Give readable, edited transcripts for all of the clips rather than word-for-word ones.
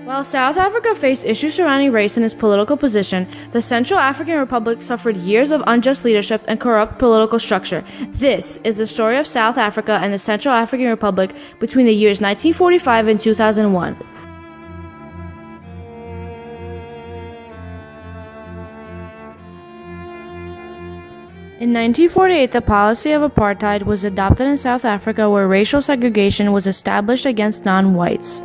While South Africa faced issues surrounding race in its political position, the Central African Republic suffered years of unjust leadership and corrupt political structure. This is the story of South Africa and the Central African Republic between the years 1945 and 2001. In 1948, the policy of apartheid was adopted in South Africa, where racial segregation was established against non-whites.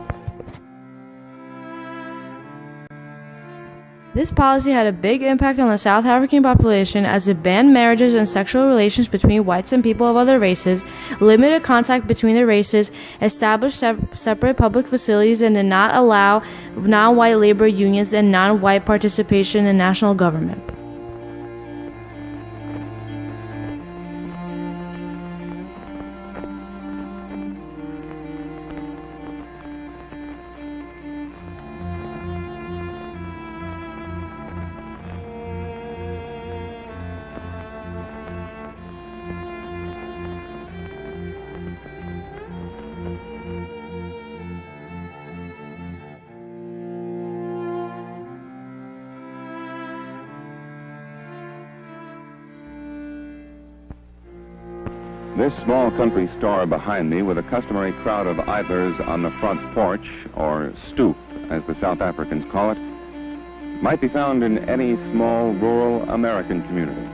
This policy had a big impact on the South African population, as it banned marriages and sexual relations between whites and people of other races, limited contact between the races, established separate public facilities, and did not allow non-white labor unions and non-white participation in national government. This small country store behind me, with a customary crowd of idlers on the front porch, or stoep, as the South Africans call it, might be found in any small rural American community.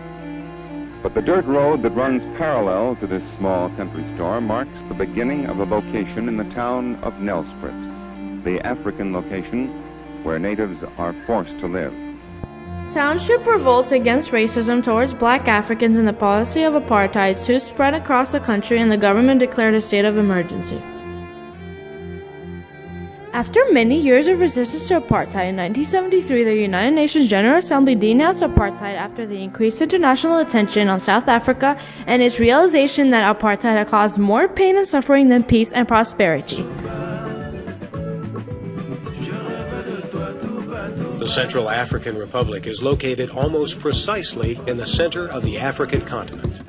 But the dirt road that runs parallel to this small country store marks the beginning of a vocation in the town of Nelspruit, the African location where natives are forced to live. Township revolts against racism towards black Africans and the policy of apartheid soon spread across the country, and the government declared a state of emergency. After many years of resistance to apartheid, in 1973, the United Nations General Assembly denounced apartheid after the increased international attention on South Africa and its realization that apartheid had caused more pain and suffering than peace and prosperity. The Central African Republic is located almost precisely in the center of the African continent.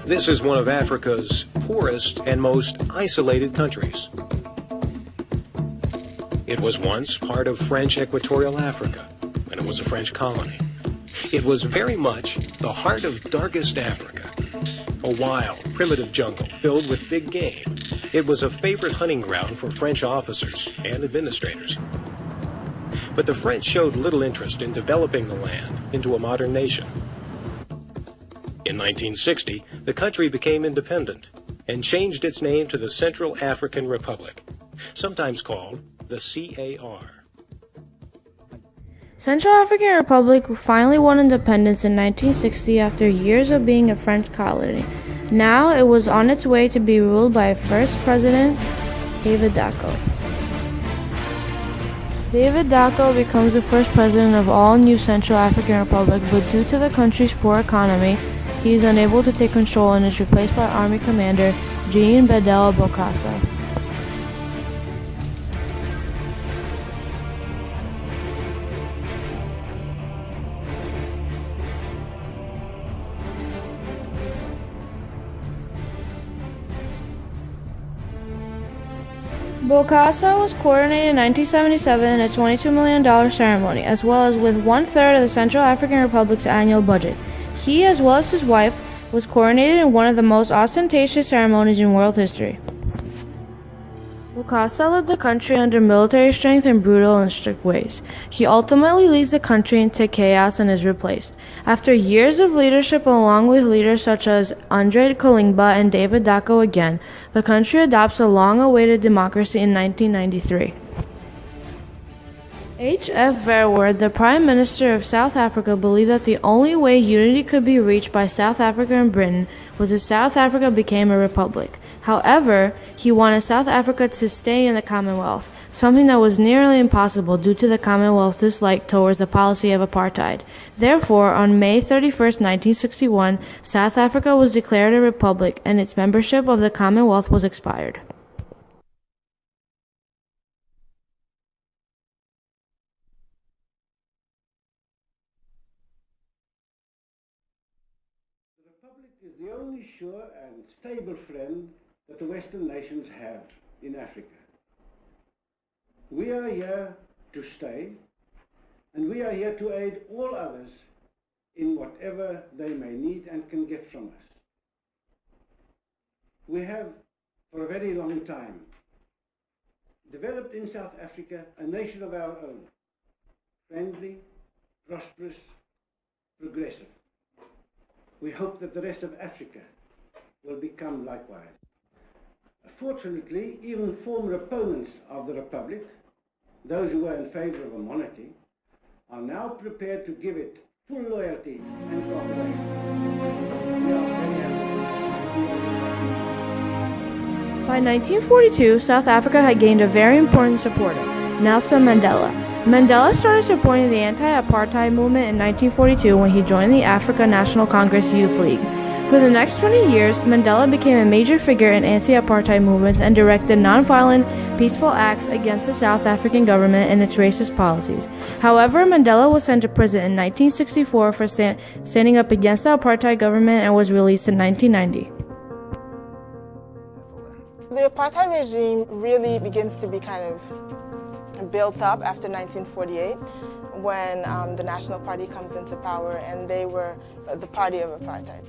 This is one of Africa's poorest and most isolated countries. It was once part of French Equatorial Africa, and it was a French colony. It was very much the heart of darkest Africa, a wild, primitive jungle filled with big game. It was a favorite hunting ground for French officers and administrators. But the French showed little interest in developing the land into a modern nation. In 1960, the country became independent and changed its name to the Central African Republic, sometimes called the CAR. Central African Republic finally won independence in 1960 after years of being a French colony. Now it was on its way to be ruled by first President David Dacko. David Dacko becomes the first president of all new Central African Republic, but due to the country's poor economy, he is unable to take control and is replaced by Army Commander Jean Bedel Bokassa. Bokassa was coronated in 1977 in a $22 million ceremony, as well as with 1/3 of the Central African Republic's annual budget. He, as well as his wife, was coronated in one of the most ostentatious ceremonies in world history. Bokassa led the country under military strength in brutal and strict ways. He ultimately leads the country into chaos and is replaced. After years of leadership, along with leaders such as Andre Kolingba and David Dacko again, the country adopts a long-awaited democracy in 1993. H.F. Verwoerd, the Prime Minister of South Africa, believed that the only way unity could be reached by South Africa and Britain was if South Africa became a republic. However, he wanted South Africa to stay in the Commonwealth, something that was nearly impossible due to the Commonwealth's dislike towards the policy of apartheid. Therefore, on May 31, 1961, South Africa was declared a republic and its membership of the Commonwealth was expired. is the only sure and stable friend that the Western nations have in Africa. We are here to stay, and we are here to aid all others in whatever they may need and can get from us. We have, for a very long time, developed in South Africa a nation of our own, friendly, prosperous, progressive. We hope that the rest of Africa will become likewise. Fortunately, even former opponents of the Republic, those who were in favor of a monarchy, are now prepared to give it full loyalty and cooperation. We are very happy. By 1942, South Africa had gained a very important supporter, Nelson Mandela. Mandela started supporting the anti-apartheid movement in 1942 when he joined the African National Congress Youth League. For the next 20 years, Mandela became a major figure in anti-apartheid movements and directed non-violent, peaceful acts against the South African government and its racist policies. However, Mandela was sent to prison in 1964 for standing up against the apartheid government and was released in 1990. The apartheid regime really begins to be kind of built up after 1948 when the National Party comes into power, and they were the party of apartheid.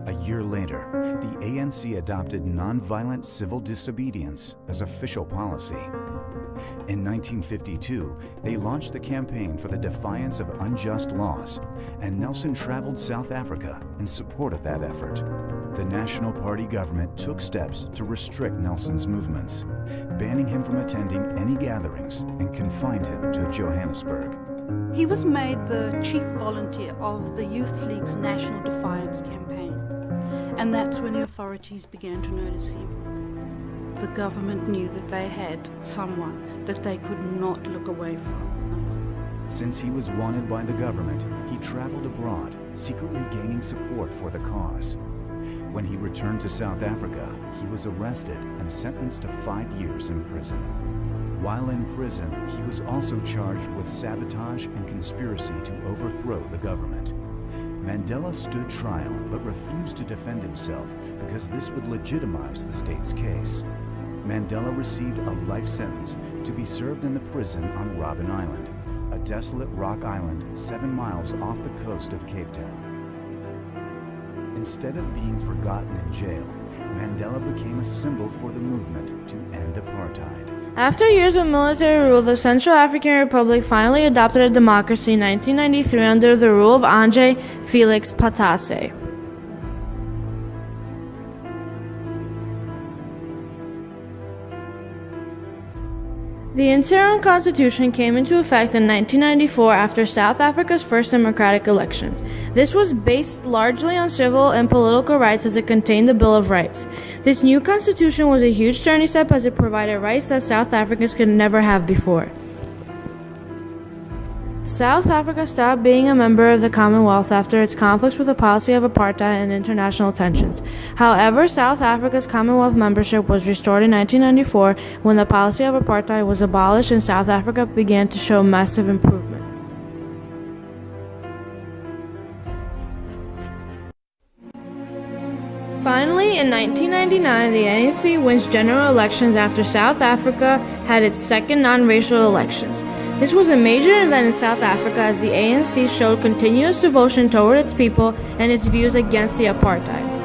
A year later, the ANC adopted nonviolent civil disobedience as official policy. In 1952, they launched the campaign for the defiance of unjust laws, and Nelson traveled South Africa in support of that effort. The National Party government took steps to restrict Nelson's movements, banning him from attending any gatherings and confined him to Johannesburg. He was made the chief volunteer of the Youth League's National Defiance campaign, and that's when the authorities began to notice him. The government knew that they had someone that they could not look away from. Since he was wanted by the government, he traveled abroad, secretly gaining support for the cause. When he returned to South Africa, he was arrested and sentenced to 5 years in prison. While in prison, he was also charged with sabotage and conspiracy to overthrow the government. Mandela stood trial but refused to defend himself because this would legitimize the state's case. Mandela received a life sentence to be served in the prison on Robben Island, a desolate rock island 7 miles off the coast of Cape Town. Instead of being forgotten in jail, Mandela became a symbol for the movement to end apartheid. After years of military rule, the Central African Republic finally adopted a democracy in 1993 under the rule of Andre Felix Patasse. The interim constitution came into effect in 1994 after South Africa's first democratic elections. This was based largely on civil and political rights as it contained the Bill of Rights. This new constitution was a huge turning step as it provided rights that South Africans could never have before. South Africa stopped being a member of the Commonwealth after its conflicts with the policy of apartheid and international tensions. However, South Africa's Commonwealth membership was restored in 1994 when the policy of apartheid was abolished and South Africa began to show massive improvement. Finally, in 1999, the ANC wins general elections after South Africa had its second non-racial elections. This was a major event in South Africa as the ANC showed continuous devotion toward its people and its views against the apartheid.